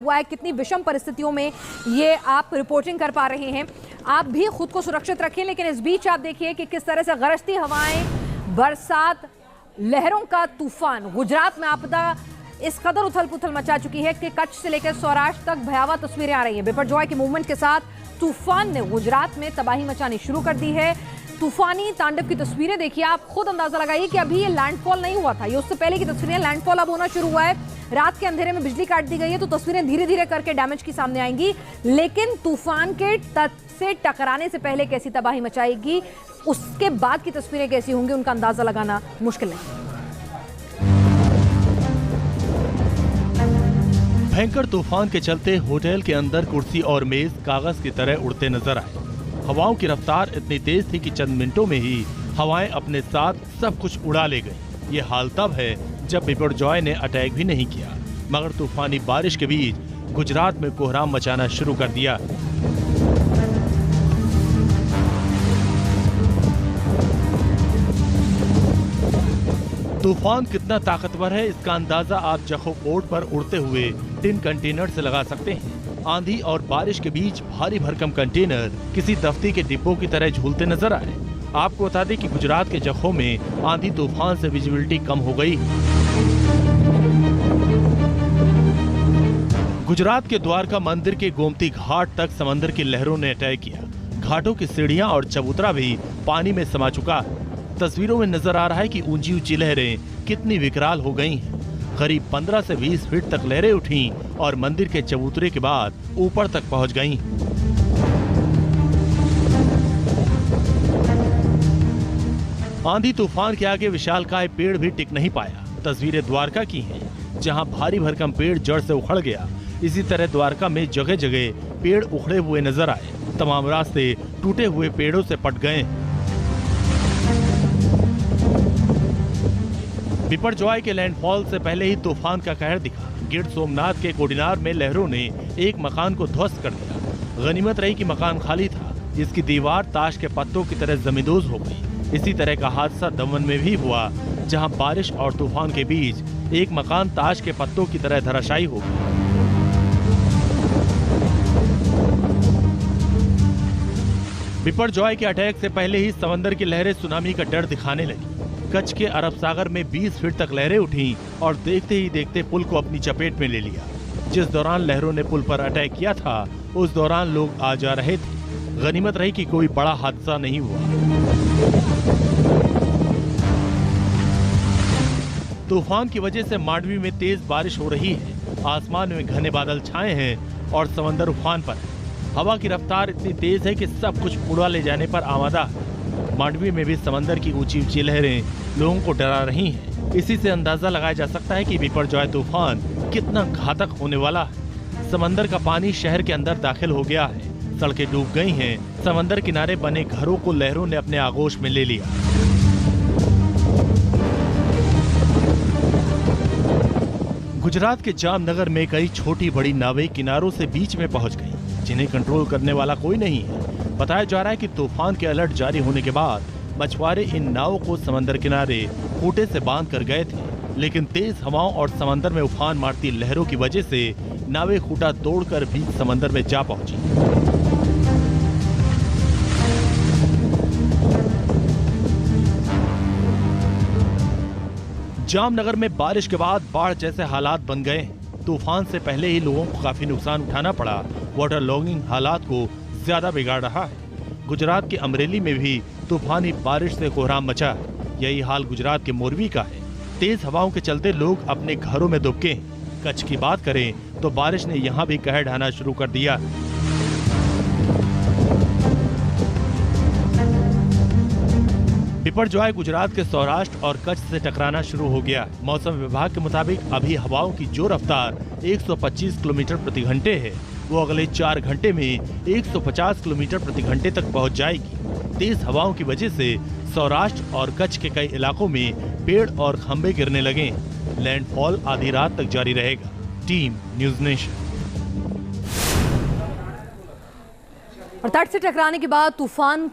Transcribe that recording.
हुआ है, कितनी विषम परिस्थितियों में ये आप रिपोर्टिंग कर पा रहे हैं। आप भी खुद को सुरक्षित रखें, लेकिन इस बीच आप देखिए कि किस तरह से गरजती हवाएं, बरसात, लहरों का तूफान, गुजरात में आपदा इस कदर उथल पुथल मचा चुकी है कि कच्छ से लेकर सौराष्ट्र तक भयावह तस्वीरें आ रही हैं। बिपरजॉय के मूवमेंट के साथ तूफान ने गुजरात में तबाही मचानी शुरू कर दी है। तूफानी तांडव की तस्वीरें देखिए, आप खुद अंदाजा लगाइए कि अभी ये लैंडफॉल नहीं हुआ था, ये उससे पहले की तस्वीरें। लैंडफॉल अब होना शुरू हुआ है। रात के अंधेरे में बिजली काट दी गई है, तो तस्वीरें धीरे धीरे करके डैमेज की सामने आएंगी, लेकिन तूफान के तट से टकराने से पहले कैसी तबाही मचाएगी, उसके बाद की तस्वीरें कैसी होंगी, उनका अंदाजा लगाना मुश्किल नहीं। भयंकर तूफान के चलते होटल के अंदर कुर्सी और मेज कागज की तरह उड़ते नजर आए। हवाओं की रफ्तार इतनी तेज थी कि चंद मिनटों में ही हवाएं अपने साथ सब कुछ उड़ा ले गई। ये हाल तब है जब बिपरजॉय ने अटैक भी नहीं किया, मगर तूफानी बारिश के बीच गुजरात में कोहराम मचाना शुरू कर दिया। तूफान कितना ताकतवर है, इसका अंदाजा आप जखो पोर्ट पर उड़ते हुए टिन कंटेनर से लगा सकते हैं। आंधी और बारिश के बीच भारी भरकम कंटेनर किसी दफ्ती के डिब्बों की तरह झूलते नजर आए। आपको बता दें कि गुजरात के जखो में आंधी तूफान से विजिबिलिटी कम हो गई। गुजरात के द्वारका मंदिर के गोमती घाट तक समंदर की लहरों ने अटैक किया। घाटों की सीढ़ियां और चबूतरा भी पानी में समा चुका है। तस्वीरों में नजर आ रहा है कि ऊंची ऊंची लहरें कितनी विकराल हो गई हैं। करीब 15 से 20 फीट तक लहरें उठी और मंदिर के चबूतरे के बाद ऊपर तक पहुंच गईं। आंधी तूफान के आगे विशालकाय पेड़ भी टिक नहीं पाया। तस्वीरें द्वारका की हैं, जहां भारी भरकम पेड़ जड़ से उखड़ गया। इसी तरह द्वारका में जगह जगह पेड़ उखड़े हुए नजर आए। तमाम रास्ते टूटे हुए पेड़ों से पट गए। बिपरजॉय के लैंडफॉल से पहले ही तूफान का कहर दिखा। गिर सोमनाथ के कोडिनार में लहरों ने एक मकान को ध्वस्त कर दिया। गनीमत रही कि मकान खाली था, जिसकी दीवार ताश के पत्तों की तरह जमींदोज हो गई। इसी तरह का हादसा दमन में भी हुआ, जहां बारिश और तूफान के बीच एक मकान ताश के पत्तों की तरह धराशायी हो गया। बिपरजॉय के अटैक से पहले ही समंदर की लहरें सुनामी का डर दिखाने लगी। कच्छ के अरब सागर में 20 फीट तक लहरें उठी और देखते ही देखते पुल को अपनी चपेट में ले लिया। जिस दौरान लहरों ने पुल पर अटैक किया था, उस दौरान लोग आ जा रहे थे। गनीमत रही कि कोई बड़ा हादसा नहीं हुआ। तूफान की वजह से मांडवी में तेज बारिश हो रही है। आसमान में घने बादल छाए हैं और समंदर उफान पर है। हवा की रफ्तार इतनी तेज है कि सब कुछ उड़ा ले जाने पर आमादा है। मांडवी में भी समंदर की ऊंची ऊंची लहरें लोगों को डरा रही हैं। इसी से अंदाजा लगाया जा सकता है कि बिपरजॉय तूफान कितना घातक होने वाला है। समंदर का पानी शहर के अंदर दाखिल हो गया है। सड़कें डूब गई हैं। समंदर किनारे बने घरों को लहरों ने अपने आगोश में ले लिया। गुजरात के जामनगर में कई छोटी बड़ी नावें किनारों से बीच में पहुंच गईं, जिन्हें कंट्रोल करने वाला कोई नहीं है। बताया जा रहा है कि तूफान के अलर्ट जारी होने के बाद मछुआरे इन नावों को समंदर किनारे खूंटे से बांध कर गए थे, लेकिन तेज हवाओं और समंदर में उफान मारती लहरों की वजह से नावें खूंटा तोड़कर भी समंदर में जा पहुंची। जामनगर में बारिश के बाद बाढ़ जैसे हालात बन गए हैं। तूफान से पहले ही लोगों को काफी नुकसान उठाना पड़ा। वाटर लॉगिंग हालात को ज्यादा बिगाड़ रहा है। गुजरात के अमरेली में भी तूफानी बारिश से कोहराम मचा है। यही हाल गुजरात के मोरवी का है। तेज हवाओं के चलते लोग अपने घरों में दुबके हैं। कच्छ की बात करें तो बारिश ने यहाँ भी कहर ढाना शुरू कर दिया। बिपरजॉय गुजरात के सौराष्ट्र और कच्छ से टकराना शुरू हो गया। मौसम विभाग के मुताबिक अभी हवाओं की जो रफ्तार 125 किलोमीटर प्रति घंटे है, वो अगले 4 घंटे में 150 किलोमीटर प्रति घंटे तक पहुंच जाएगी। तेज हवाओं की वजह से सौराष्ट्र और कच्छ के कई इलाकों में पेड़ और खंभे गिरने लगे। लैंडफॉल आधी रात तक जारी रहेगा। Team news nation. और तट से टकराने के बाद तूफान